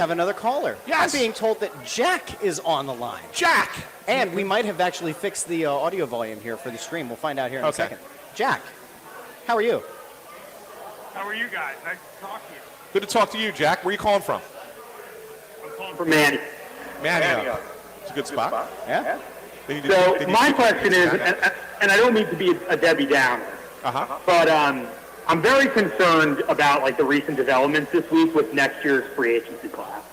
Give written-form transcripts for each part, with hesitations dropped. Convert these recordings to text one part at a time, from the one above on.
have another caller. Yes. I'm being told that Jack is on the line. Jack! And we might have actually fixed the audio volume here for the stream. We'll find out here in a second. Jack, how are you? How are you guys? Nice to talk to you. Good to talk to you, Jack. Where are you calling from? I'm calling from Manny. Manny. It's a good spot. Yeah. So my question is, and I don't mean to be a Debbie Downer, but I'm very concerned about like the recent developments this week with next year's free agency class.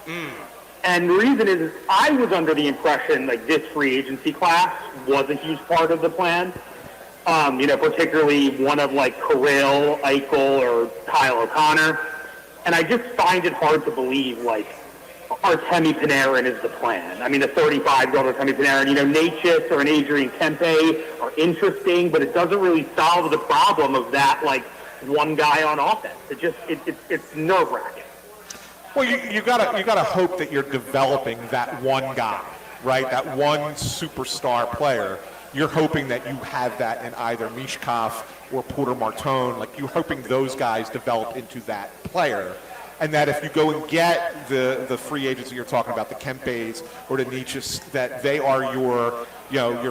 And the reason is I was under the impression like this free agency class was a huge part of the plan. Particularly one of like Kirill, Eichel, or Kyle O'Connor. And I just find it hard to believe like Artemi Panarin is the plan. I mean, a 35-year-old Artemi Panarin, Natchez or an Adrian Kempe are interesting, but it doesn't really solve the problem of that like one guy on offense. It's nerve-wracking. Well, you gotta hope that you're developing that one guy, right? That one superstar player. You're hoping that you have that in either Michkov or Porter Martone. Like, you're hoping those guys develop into that player. And that if you go and get the free agents that you're talking about, the Kempes or the Natchez, that they are your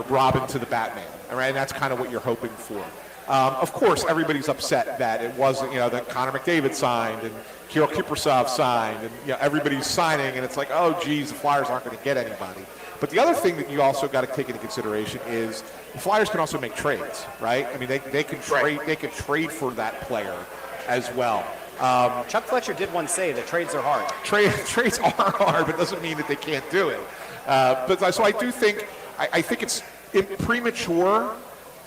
Robin to the Batman. All right? And that's kind of what you're hoping for. Of course, everybody's upset that it wasn't, that Connor McDavid signed and Kirill Kaprizov signed, and everybody's signing, and it's like, oh, geez, the Flyers aren't going to get anybody. But the other thing that you also got to take into consideration is the Flyers can also make trades, right? I mean, they can trade. They can trade for that player as well. Chuck Fletcher did once say that trades are hard. Trades are hard, but it doesn't mean that they can't do it. So I do think I think it's premature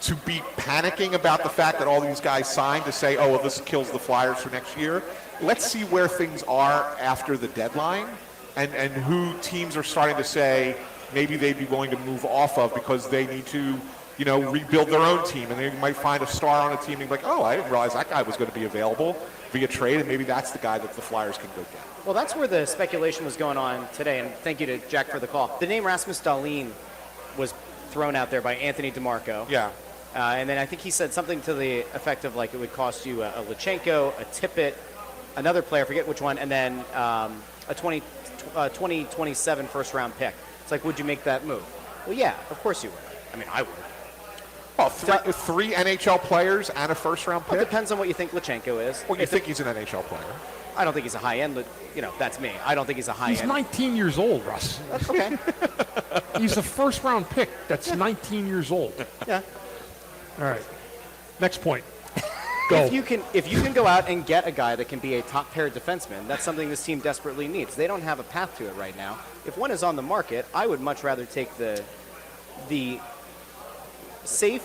to be panicking about the fact that all these guys signed to say, oh, well, this kills the Flyers for next year. Let's see where things are after the deadline and who teams are starting to say maybe they'd be willing to move off of because they need to, rebuild their own team. And they might find a star on a team and be like, oh, I didn't realize that guy was going to be available via trade, and maybe that's the guy that the Flyers can go get. Well, that's where the speculation was going on today, and thank you to Jack for the call. The name Rasmus Dahlin was thrown out there by Anthony DeMarco. Yeah. And then I think he said something to the effect of like it would cost you a Luchanko, a Tippett, another player, I forget which one, and then a 2027 first-round pick. It's like, would you make that move? Well, yeah, of course you would. I mean, I would. Well, three NHL players and a first-round pick? Well, it depends on what you think Luchanko is. Well, you think he's an NHL player? I don't think he's a high-end, that's me. I don't think he's a high-end. He's 19 years old, Russ. That's okay. He's a first-round pick that's 19 years old. Yeah. All right. Next point. Go. If you can go out and get a guy that can be a top-pair defenseman, that's something this team desperately needs. They don't have a path to it right now. If one is on the market, I would much rather take the safe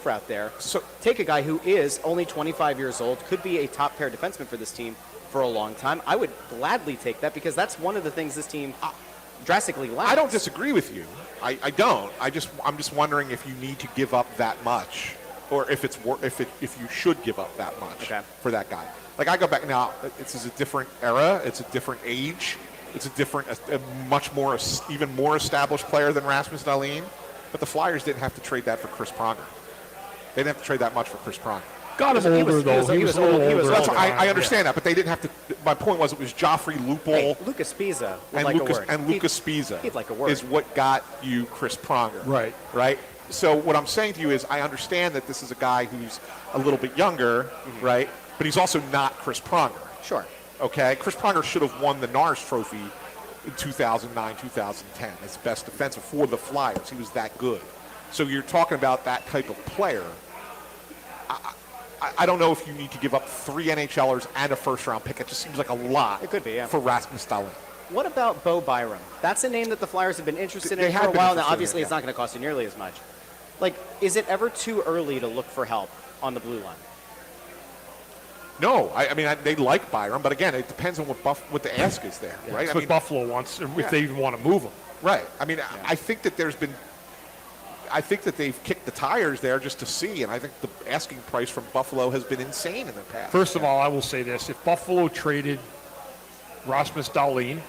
route there. So take a guy who is only 25 years old, could be a top-pair defenseman for this team for a long time. I would gladly take that because that's one of the things this team drastically lacks. I don't disagree with you. I don't. I'm just wondering if you need to give up that much, or if you should give up that much for that guy. Like, I go back now. This is a different era. It's a different age. It's a much more, even more established player than Rasmus Dahlin. But the Flyers didn't have to trade that for Chris Pronger. They didn't have to trade that much for Chris Pronger. Got him older, though. He was older. I understand that, but they didn't have to. My point was, it was Joffrey Lupul. Hey, Lucas Pisa would like a word. And Lucas Pisa he'd like a word. is what got you Chris Pronger. Right. So what I'm saying to you is, I understand that this is a guy who's a little bit younger, right? But he's also not Chris Pronger. Sure. Okay? Chris Pronger should have won the Norris Trophy in 2009, 2010 as best defensive for the Flyers. He was that good. So you're talking about that type of player. I don't know if you need to give up 3 NHLers and a first-round pick. It just seems like a lot. It could be, yeah. For Rasmus Dahlin. What about Bo Byram? That's a name that the Flyers have been interested in for a while now. Obviously, it's not going to cost you nearly as much. Like, is it ever too early to look for help on the blue line? No, I mean they like Byram, but again, it depends on what the ask is there, right? That's what Buffalo wants, if they even want to move him. Right. I mean, I think that they've kicked the tires there just to see, and I think the asking price from Buffalo has been insane in the past. First of all, I will say this: if Buffalo traded Rasmus Dahlin,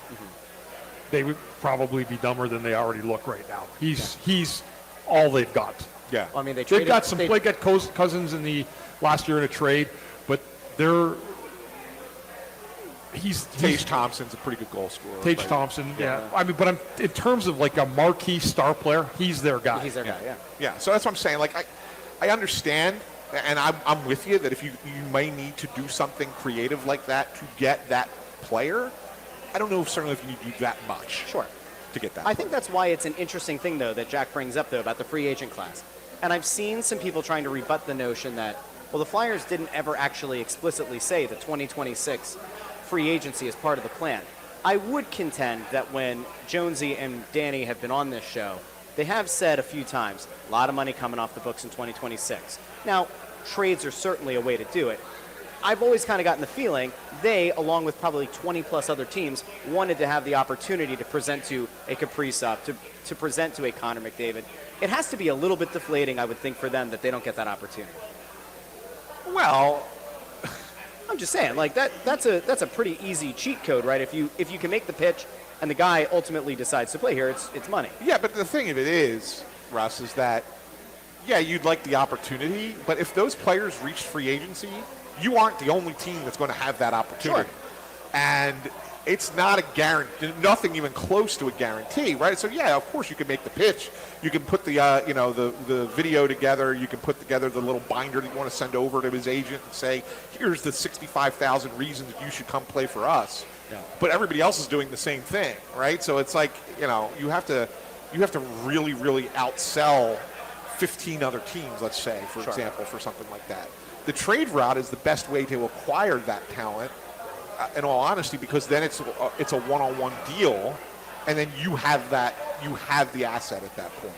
they would probably be dumber than they already look right now. He's all they've got. Yeah. Well, I mean, they've got some. They got Cousins in the last year in a trade, but he's Tage Thompson's a pretty good goal scorer. Tage but- Thompson. Yeah. I mean, but in terms of like a marquee star player, he's their guy. He's their guy, yeah. Yeah, so that's what I'm saying. Like, I understand, and I'm with you that if you may need to do something creative like that to get that player, I don't know certainly if you need to do that much. Sure. To get that. I think that's why it's an interesting thing, though, that Jack brings up, though, about the free agent class. And I've seen some people trying to rebut the notion that, well, the Flyers didn't ever actually explicitly say that 2026 free agency is part of the plan. I would contend that when Jonesy and Danny have been on this show, they have said a few times, a lot of money coming off the books in 2026. Now, trades are certainly a way to do it. I've always kind of gotten the feeling they, along with probably 20-plus other teams, wanted to have the opportunity to present to a Kaprizov, to present to a Connor McDavid. It has to be a little bit deflating, I would think, for them that they don't get that opportunity. Well, I'm just saying, like that's a pretty easy cheat code, right? If you can make the pitch and the guy ultimately decides to play here, it's money. yeah, but the thing of it is, Russ, is that, yeah, you'd like the opportunity, but if those players reach free agency, you aren't the only team that's going to have that opportunity. Sure. And it's not a guarantee, nothing even close to a guarantee, right? So, yeah, of course you can make the pitch. You can put the, the video together. You can put together the little binder that you want to send over to his agent and say, here's the 65,000 reasons you should come play for us. Yeah. But everybody else is doing the same thing, right? So it's like, you have to really, really outsell 15 other teams, let's say, for example, for something like that. The trade route is the best way to acquire that talent, in all honesty, because then it's a one-on-one deal, and then you have the asset at that point.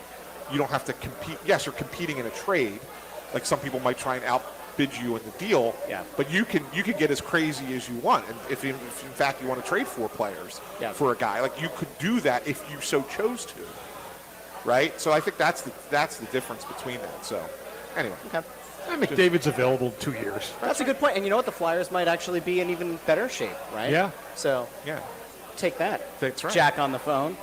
You don't have to compete. Yes, you're competing in a trade, like some people might try and outbid you in the deal. Yeah. But you can get as crazy as you want, and if in fact you want to trade 4 players for a guy, like you could do that if you so chose to. Right. So I think that's the difference between that. So anyway. Okay. And McDavid's available in 2 years. That's a good point. And you know what? The Flyers might actually be in even better shape, right? Yeah. So Yeah. take that. That's right. Jack on the phone.